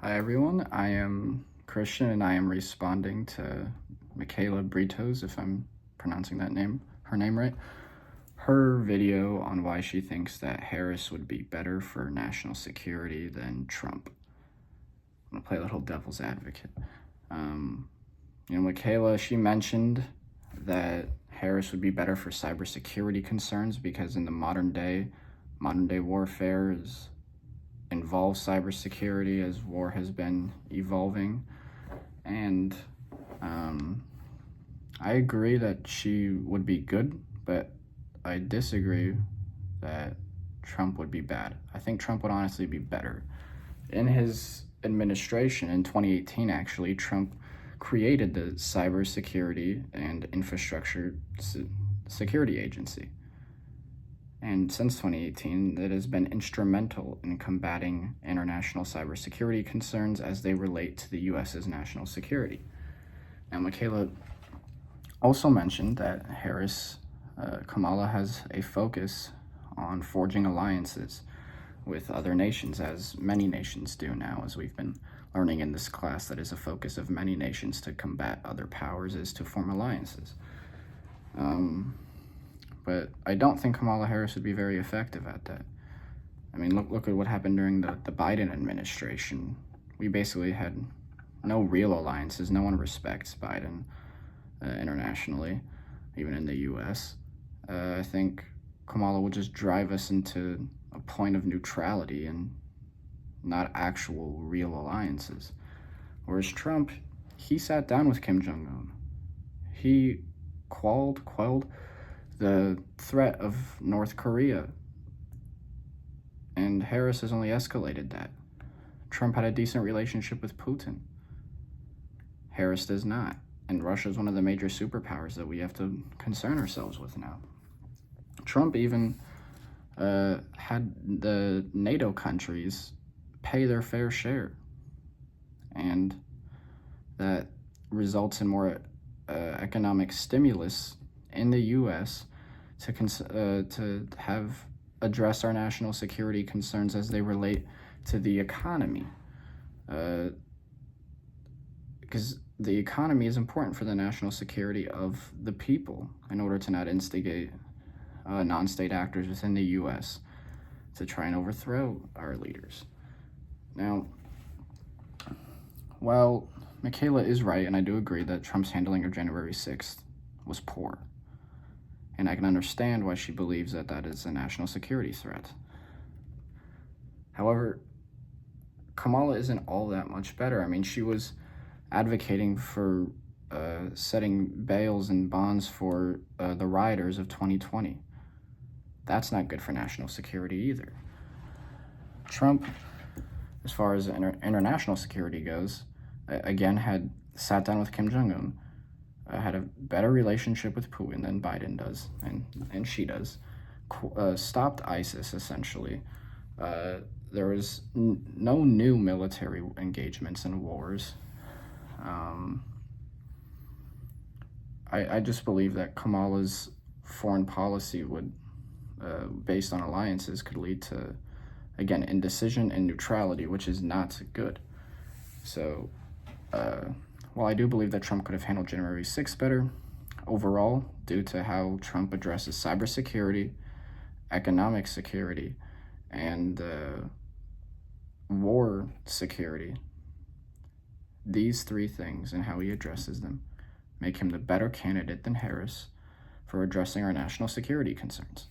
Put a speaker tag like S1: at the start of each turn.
S1: Hi everyone, I am Christian and I am responding to Michaela Britos, if I'm pronouncing her name right. Her video on why she thinks that Harris would be better for national security than Trump. I'm gonna play a little devil's advocate. Michaela, she mentioned that Harris would be better for cybersecurity concerns because in the modern day warfare involves cybersecurity as war has been evolving. And I agree that she would be good, but I disagree that Trump would be bad. I think Trump would honestly be better. In his administration in 2018, actually, Trump created the Cybersecurity and Infrastructure Security Agency. And since 2018, it has been instrumental in combating international cybersecurity concerns as they relate to the U.S.'s national security. Now, Michaela also mentioned that Kamala has a focus on forging alliances with other nations, as many nations do now, as we've been learning in this class. That is a focus of many nations to combat other powers, is to form alliances. But I don't think Kamala Harris would be very effective at that. I mean, look at what happened during the Biden administration. We basically had no real alliances. No one respects Biden internationally, even in the U.S. I think Kamala will just drive us into a point of neutrality and not actual real alliances. Whereas Trump, he sat down with Kim Jong-un. He quelled the threat of North Korea. And Harris has only escalated that. Trump had a decent relationship with Putin. Harris does not. And Russia is one of the major superpowers that we have to concern ourselves with now. Trump even had the NATO countries pay their fair share. And that results in more economic stimulus in the U.S. to have address our national security concerns as they relate to the economy. Because the economy is important for the national security of the people in order to not instigate non-state actors within the U.S. to try and overthrow our leaders. Now, while Michaela is right, and I do agree that Trump's handling of January 6th was poor, and I can understand why she believes that that is a national security threat. However, Kamala isn't all that much better. I mean, she was advocating for setting bails and bonds for the rioters of 2020. That's not good for national security either. Trump, as far as international security goes, again, had sat down with Kim Jong-un, had a better relationship with Putin than Biden does, and she does, stopped ISIS, essentially. There was no new military engagements and wars. I just believe that Kamala's foreign policy would, based on alliances, could lead to, again, indecision and neutrality, which is not good. So, while I do believe that Trump could have handled January 6th better, overall, due to how Trump addresses cybersecurity, economic security, and war security, these three things and how he addresses them make him the better candidate than Harris for addressing our national security concerns.